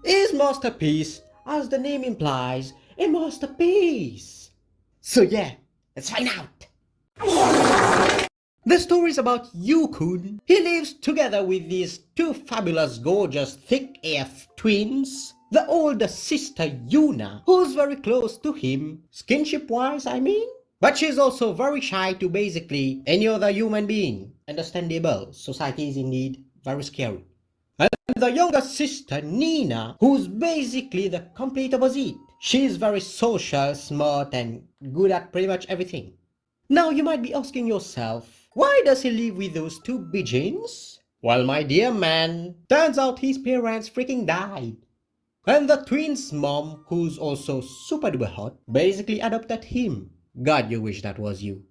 Is masterpiece, as the name implies, a masterpiece. So yeah, let's find out. The story is about Yukun. He lives together with these two fabulous, gorgeous, thick AF twins. The older sister Yuna, who's very close to him, skinship-wise I mean. But she's also very shy to basically any other human being. Understandable, society is indeed very scary. And the younger sister Nina, who's basically the complete opposite. She's very social, smart, and good at pretty much everything. Now you might be asking yourself, why does he live with those two bijins? Well, my dear man, turns out his parents freaking died. And the twins' mom, who's also super duper hot, basically adopted him. God, you wish that was you.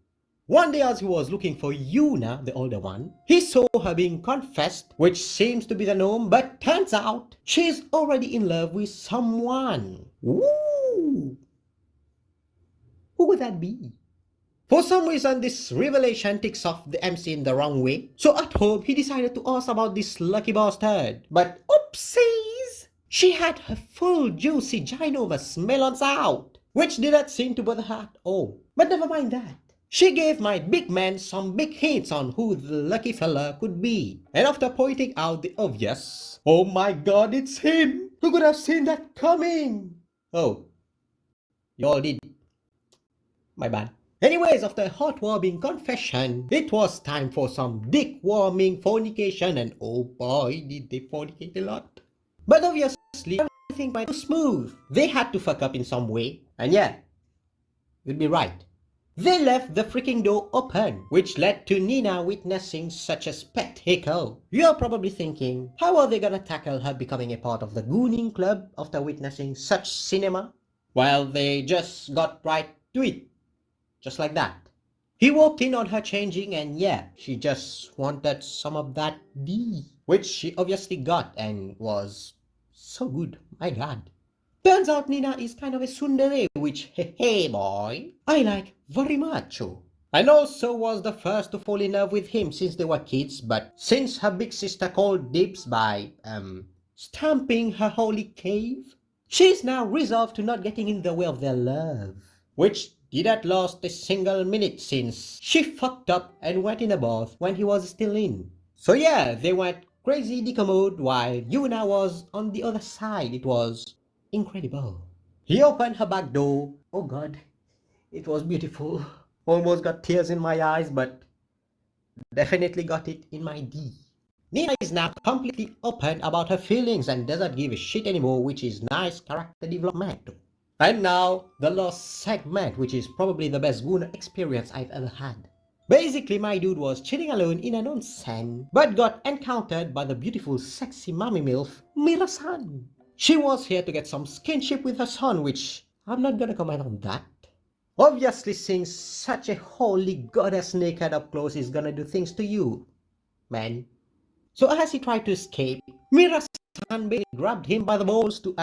One day as he was looking for Yuna, the older one, he saw her being confessed, which seems to be the norm, but turns out she's already in love with someone. Woo! Who would that be? For some reason, this revelation ticks off the MC in the wrong way. So at home, he decided to ask about this lucky bastard. But oopsies! She had her full juicy ginormous melons out, which didn't seem to bother her at all. But never mind that. She gave my big man some big hints on who the lucky fella could be. And after pointing out the obvious, oh my god, it's him! Who could have seen that coming? Oh, you all did. My bad. Anyways, after a heartwarming confession, it was time for some dick-warming fornication, and oh boy, did they fornicate a lot. But obviously, everything went smooth. They had to fuck up in some way, and yeah, you'd be right. They left the freaking door open, which led to Nina witnessing such a spectacle. You're probably thinking, how are they gonna tackle her becoming a part of the Gooning Club after witnessing such cinema? Well, they just got right to it. Just like that. He walked in on her changing, and yeah, she just wanted some of that D, which she obviously got and was so good, my god. Turns out Nina is kind of a tsundere, which, hey boy, I like very much. And also was the first to fall in love with him since they were kids, but since her big sister called dibs by, stamping her holy cave, she's now resolved to not getting in the way of their love, which didn't last a single minute since she fucked up and went in a bath when he was still in. So yeah, they went crazy dicko mode while Yuna was on the other side. It was incredible. He opened her back door. Oh god, it was beautiful. Almost got tears in my eyes, but definitely got it in my D. Nina is now completely open about her feelings and doesn't give a shit anymore, which is nice character development. And now, the last segment, which is probably the best Guna experience I've ever had. Basically, my dude was chilling alone in an onsen, but got encountered by the beautiful, sexy mommy Milf, Mira-san. She was here to get some skinship with her son, which I'm not gonna comment on that. Obviously, seeing such a holy goddess naked up close is gonna do things to you, man. So as he tried to escape, Mira-san basically grabbed him by the balls to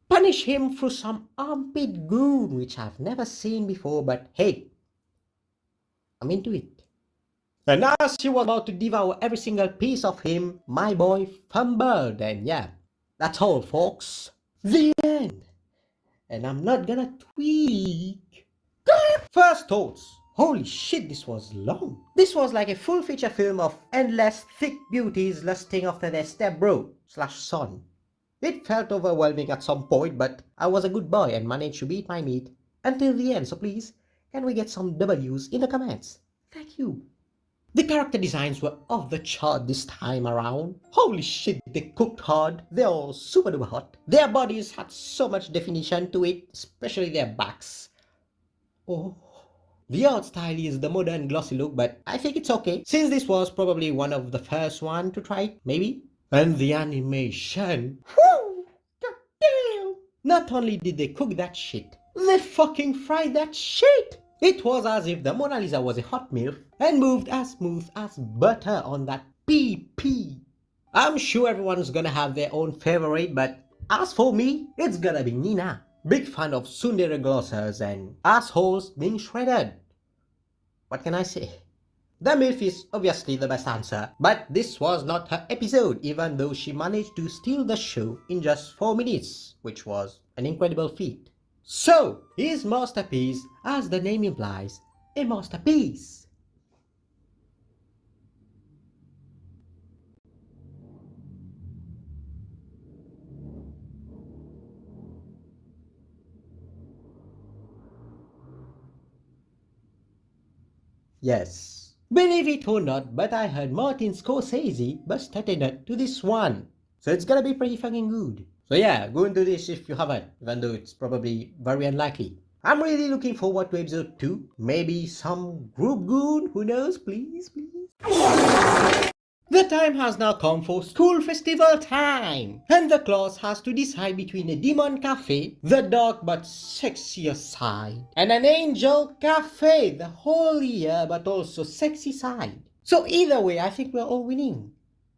punish him through some armpit goon, which I've never seen before, but hey, I'm into it. And as she was about to devour every single piece of him, my boy fumbled, and yeah, that's all, folks. The end. And I'm not gonna tweak. First thoughts. Holy shit, this was long. This was like a full feature film of endless thick beauties lusting after their stepbro/son. It felt overwhelming at some point, but I was a good boy and managed to beat my meat until the end, so please, can we get some W's in the comments? Thank you. The character designs were off the chart this time around. Holy shit, they cooked hard. They're all super duper hot. Their bodies had so much definition to it, especially their backs. Oh. The art style is the modern glossy look, but I think it's okay, since this was probably one of the first one to try it, maybe? And the animation. Whew! God damn! Not only did they cook that shit, they fucking fried that shit! It was as if the Mona Lisa was a hot milk and moved as smooth as butter on that PP. I'm sure everyone's gonna have their own favorite, but as for me, it's gonna be Nina. Big fan of tsundere glossers and assholes being shredded. What can I say? The Milf is obviously the best answer, but this was not her episode even though she managed to steal the show in just 4 minutes, which was an incredible feat. So, his masterpiece, as the name implies, a masterpiece. Yes. Believe it or not, but I heard Martin Scorsese busted a nut to this one. So it's gonna be pretty fucking good. So yeah, go into this if you haven't, even though it's probably very unlikely. I'm really looking forward to episode 2. Maybe some group goon, who knows, please. The time has now come for school festival time, and the class has to decide between a demon cafe, the dark but sexier side, and an angel cafe, the holier but also sexy side. So either way, I think we're all winning.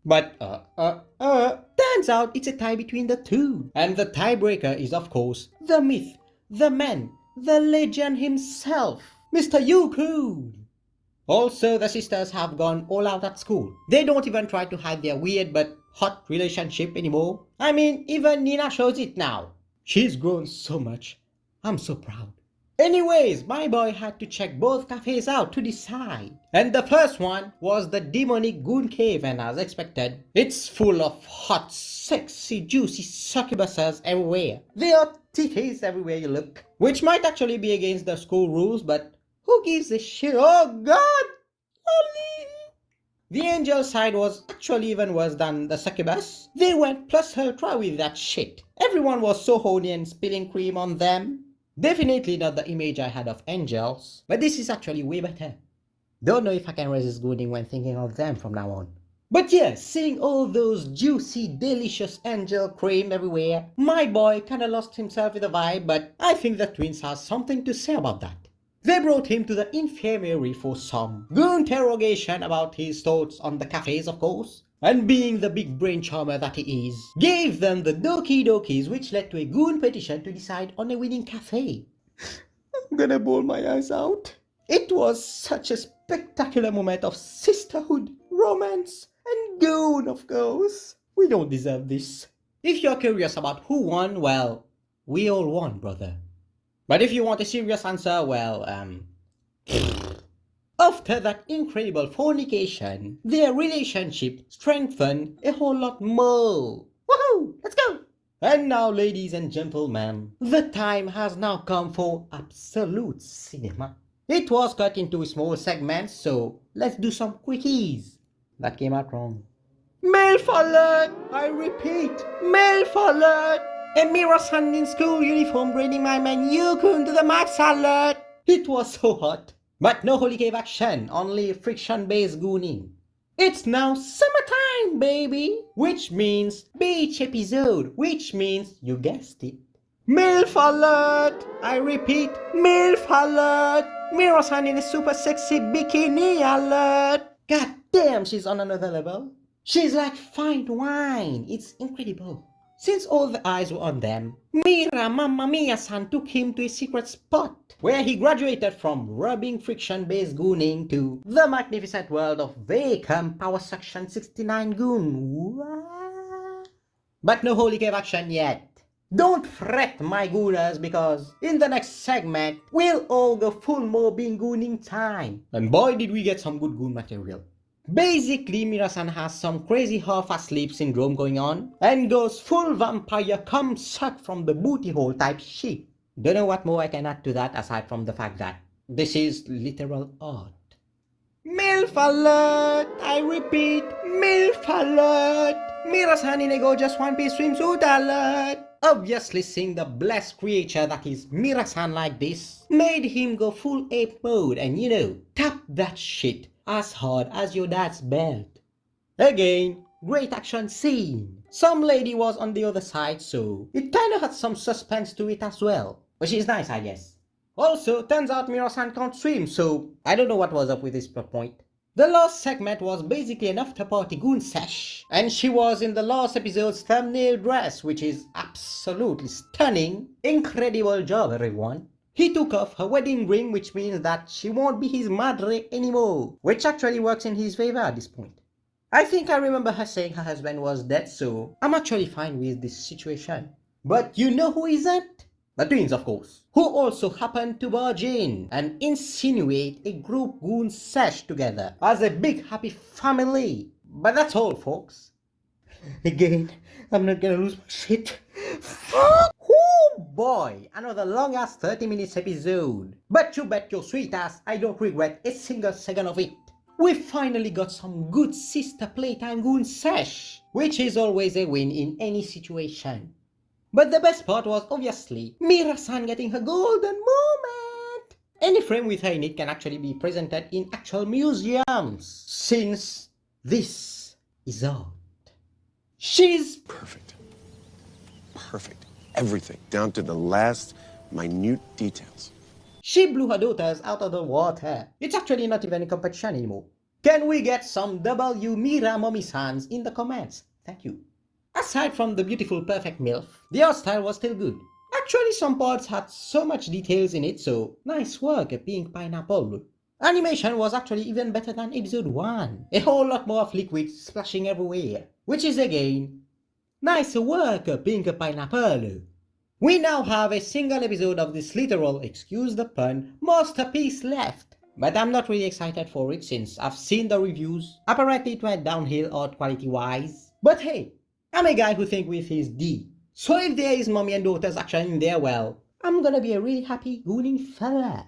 But turns out it's a tie between the two, and the tiebreaker is of course the myth, the man, the legend himself, Mr. Yukun. Also, the sisters have gone all out at school. They don't even try to hide their weird but hot relationship anymore. I mean, even Nina shows it now. She's grown so much. I'm so proud. Anyways, my boy had to check both cafes out to decide. And the first one was the demonic goon cave, and as expected, it's full of hot, sexy, juicy succubuses everywhere. There are titties everywhere you look. Which might actually be against the school rules, but who gives a shit? Oh god! Holy! The angel side was actually even worse than the succubus. They went plus ultra with that shit. Everyone was so horny and spilling cream on them. Definitely not the image I had of angels, but this is actually way better. Don't know if I can resist gooning when thinking of them from now on. But yeah, seeing all those juicy, delicious angel cream everywhere, my boy kinda lost himself in the vibe, but I think the twins have something to say about that. They brought him to the infirmary for some good interrogation about his thoughts on the cafes, of course, and being the big brain charmer that he is, gave them the doki dokis, which led to a goon petition to decide on a winning cafe. I'm gonna bawl my eyes out. It was such a spectacular moment of sisterhood, romance, and goon, of course. We don't deserve this. If you're curious about who won, well, we all won, brother. But if you want a serious answer, well, after that incredible fornication, their relationship strengthened a whole lot more. Woohoo! Let's go! And now, ladies and gentlemen, the time has now come for absolute cinema. It was cut into small segments, so let's do some quickies. That came out wrong. Milf alert! I repeat, Milf alert! A mirror-sun in school uniform bringing my man Yukun to the max alert! It was so hot. But no holy cave action, only friction-based gooning. It's now summertime, baby! Which means beach episode, which means, you guessed it, Milf alert! I repeat, Milf alert! Mirror-sun in a super sexy bikini alert! God damn, she's on another level. She's like fine wine, it's incredible. Since all the eyes were on them, Mira Mamma Mia-san took him to a secret spot, where he graduated from rubbing friction-based gooning to the magnificent world of vacuum power suction 69 goon. What? But no holy cave action yet. Don't fret, my gooners, because in the next segment, we'll all go full mobbing gooning time. And boy did we get some good goon material. Basically, Mira-san has some crazy half-asleep syndrome going on and goes full vampire come suck from the booty hole type shit. Don't know what more I can add to that aside from the fact that this is literal art. Milf alert! I repeat, Milf alert! Mira-san in a gorgeous one-piece swimsuit alert! Obviously seeing the blessed creature that is Mira-san like this made him go full ape mode and tap that shit as hard as your dad's belt. Again, great action scene. Some lady was on the other side, so it kinda had some suspense to it as well. But she's nice, I guess. Also, turns out Mira-san can't swim, so I don't know what was up with this plot point. The last segment was basically an after-party goon sesh, and she was in the last episode's thumbnail dress, which is absolutely stunning. Incredible job, everyone. He took off her wedding ring, which means that she won't be his madre anymore, which actually works in his favor at this point. I think I remember her saying her husband was dead, so I'm actually fine with this situation. But you know who isn't? The twins, of course, who also happened to barge in and insinuate a group goon sesh together as a big happy family. But that's all, folks. Again, I'm not gonna lose my shit. Fuck! Oh boy, another long-ass 30 minutes episode. But you bet your sweet ass I don't regret a single second of it. We finally got some good sister playtime goon sesh, which is always a win in any situation. But the best part was obviously Mira-san getting her golden moment. Any frame with her in it can actually be presented in actual museums, since this is art. She's perfect. Perfect. Everything, down to the last minute details. She blew her daughters out of the water. It's actually not even a competition anymore. Can we get some W Mira Mommy's hands in the comments? Thank you. Aside from the beautiful perfect Milf, the art style was still good. Actually, some parts had so much details in it, so nice work, a pink pineapple. Animation was actually even better than episode 1. A whole lot more of liquid splashing everywhere, which is again, nice work, a pink pineapple. We now have a single episode of this literal, excuse the pun, masterpiece left. But I'm not really excited for it since I've seen the reviews. Apparently it went downhill art quality wise. But hey, I'm a guy who thinks with his D. So if there is mommy and daughter's action in there, well, I'm gonna be a really happy gooning fella.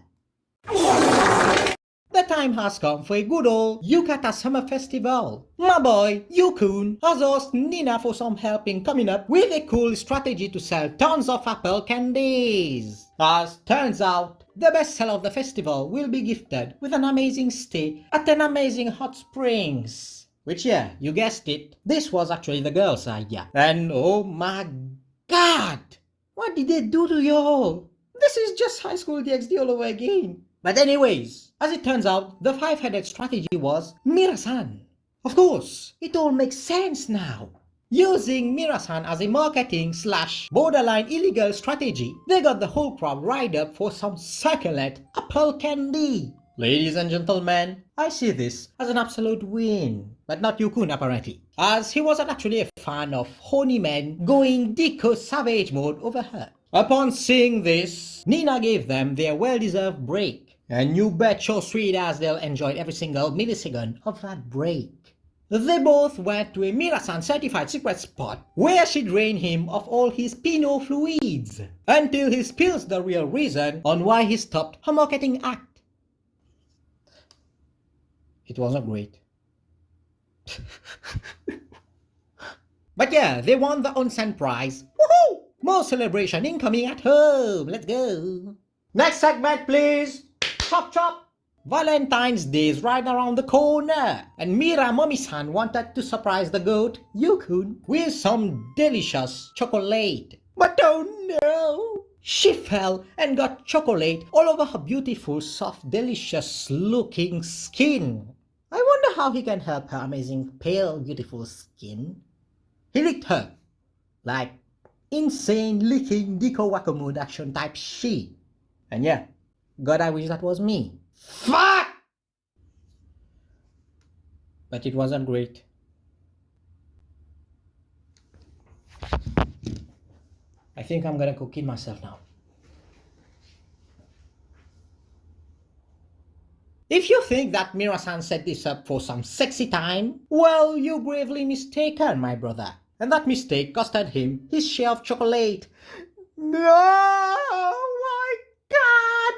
The time has come for a good old Yukata Summer Festival. My boy, Yukun, has asked Nina for some help in coming up with a cool strategy to sell tons of apple candies. As turns out, the best seller of the festival will be gifted with an amazing stay at an amazing hot springs. Which, yeah, you guessed it, this was actually the girl's idea. And oh my god! What did they do to y'all? This is just High School DxD all over again. But anyways, as it turns out, the five-headed strategy was Mira-san. Of course, it all makes sense now. Using Mira-san as a marketing / borderline illegal strategy, they got the whole crowd riled up for some succulent apple candy. Ladies and gentlemen, I see this as an absolute win. But not Yukun apparently, as he wasn't actually a fan of horny men going dicko savage mode over her. Upon seeing this, Nina gave them their well-deserved break. And you bet your sweet ass they'll enjoy every single millisecond of that break. They both went to a Mira-san certified secret spot where she drained him of all his Pinot fluids until he spills the real reason on why he stopped her marketing act. It wasn't great. But yeah, they won the onsen prize. Woohoo! More celebration incoming at home. Let's go. Next segment, please. Chop chop! Valentine's Day is right around the corner, and Mira Mommy-san wanted to surprise the goat, Yukun, with some delicious chocolate. But oh no! She fell and got chocolate all over her beautiful, soft, delicious looking skin. I wonder how he can help her amazing, pale, beautiful skin. He licked her, like insane licking dicko whacko mood action type shit. And yeah, God, I wish that was me. Fuck! But it wasn't great. I think I'm gonna go kill myself now. If you think that Mira-san set this up for some sexy time, well, you're gravely mistaken, my brother. And that mistake costed him his share of chocolate. No! My God!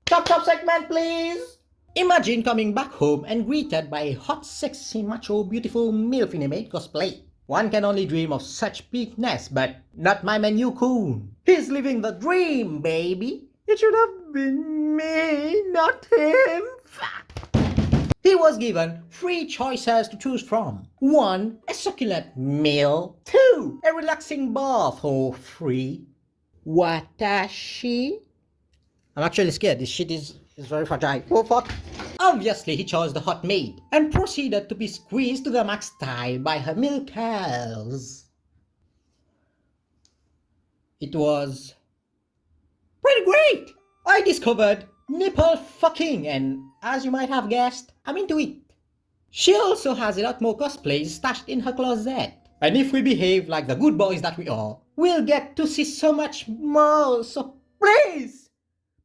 Chop chop segment, please! Imagine coming back home and greeted by a hot, sexy, macho, beautiful Milf in a maid cosplay. One can only dream of such peakness, but not my man Yukun. He's living the dream, baby. It should have been me, not him. He was given 3 choices to choose from. 1. A succulent meal. 2. A relaxing bath. Or 3. Watashi? I'm actually scared. This shit is very fragile. Oh fuck. Obviously he chose the hot maid and proceeded to be squeezed to the max style by her milk cows. It was pretty great. I discovered nipple fucking, and as you might have guessed, I'm into it. She also has a lot more cosplays stashed in her closet. And if we behave like the good boys that we are, we'll get to see so much more, so please,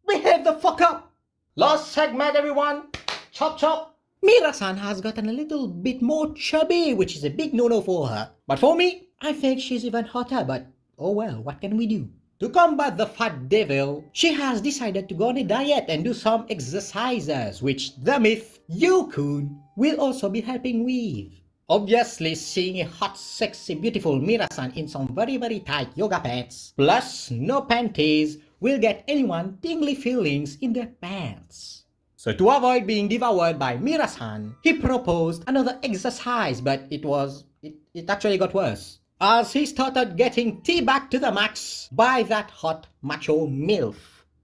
behave the fuck up! Last segment everyone, chop chop! Mira-san has gotten a little bit more chubby, which is a big no-no for her. But for me, I think she's even hotter, but oh well, what can we do? To combat the fat devil, she has decided to go on a diet and do some exercises, which the myth, Yukun, will also be helping with. Obviously, seeing a hot, sexy, beautiful Mira-san in some very tight yoga pants, plus no panties, will get anyone tingly feelings in their pants. So to avoid being devoured by Mira-san, he proposed another exercise, but it actually got worse, as he started getting teabagged to the max by that hot macho Milf.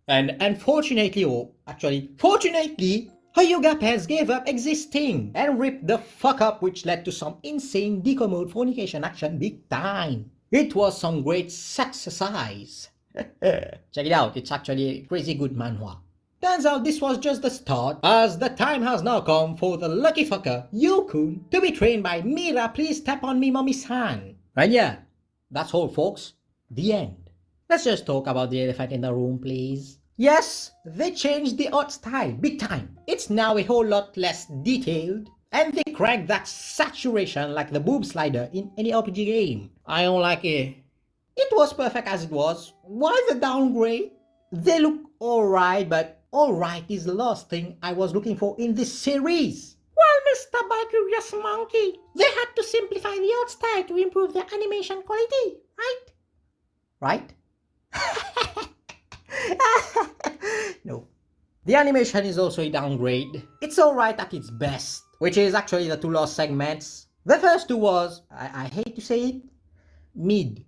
And unfortunately, or actually fortunately, her yoga pants gave up existing and ripped the fuck up, which led to some insane dicko mode fornication action big time. It was some great sexercise. Check it out, it's actually a crazy good manhwa. Turns out this was just the start, as the time has now come for the lucky fucker, Yukun, to be trained by Mira. Please tap on me, mommy-san. And yeah, that's all folks, the end. Let's just talk about the elephant in the room, please. Yes, they changed the art style big time. It's now a whole lot less detailed, and they cracked that saturation like the boob slider in any RPG game. I don't like it. It was perfect as it was. Why the downgrade? They look alright, but alright is the last thing I was looking for in this series. Well, Mr. Bicurious Monkey, they had to simplify the art style to improve the animation quality, right? Right? No. The animation is also a downgrade. It's alright at its best, which is actually the two last segments. The first two was, I hate to say it, mid.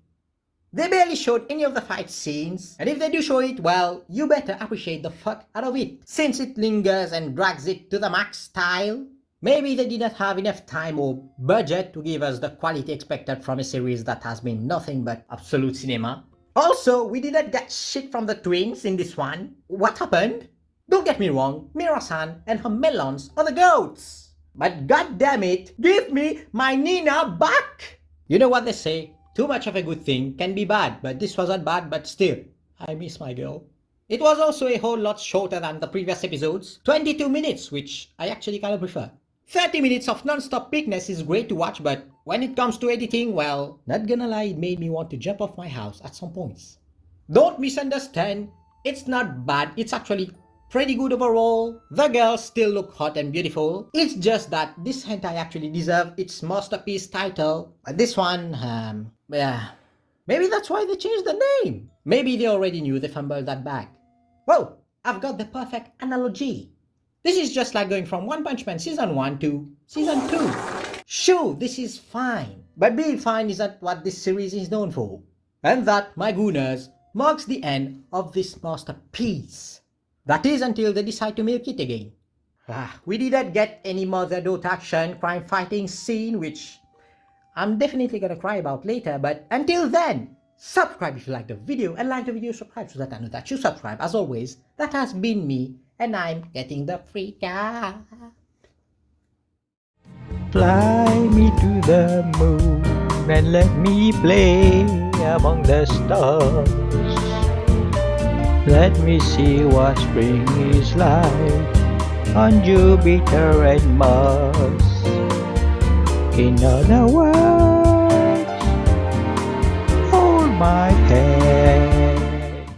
They barely showed any of the fight scenes, and if they do show it, well, you better appreciate the fuck out of it, since it lingers and drags it to the max style. Maybe they did not have enough time or budget to give us the quality expected from a series that has been nothing but absolute cinema. Also, we didn't get shit from the twins in this one. What happened? Don't get me wrong, Mira-san and her melons are the goats. But goddammit, give me my Nina back! You know what they say, too much of a good thing can be bad, but this wasn't bad, but still, I miss my girl. It was also a whole lot shorter than the previous episodes, 22 minutes, which I actually kind of prefer. 30 minutes of non-stop peakness is great to watch, but when it comes to editing, well, not gonna lie, it made me want to jump off my house at some points. Don't misunderstand, it's not bad, it's actually pretty good overall. The girls still look hot and beautiful. It's just that this hentai actually deserved its masterpiece title. But this one, yeah. Maybe that's why they changed the name. Maybe they already knew they fumbled that bag. Well, I've got the perfect analogy. This is just like going from One Punch Man Season 1 to Season 2. Sure, this is fine. But being fine isn't what this series is known for. And that, my gooners, marks the end of this masterpiece. That is until they decide to milk it again. We didn't get any mother-daughter action crime fighting scene, which I'm definitely gonna cry about later, but until then, subscribe if you like the video, and like the video, subscribe so that I know that you subscribe. As always, that has been me, and I'm getting the freak out. Fly me to the moon and let me play among the stars. Let me see what spring is like on Jupiter and Mars. In other words, hold my hand.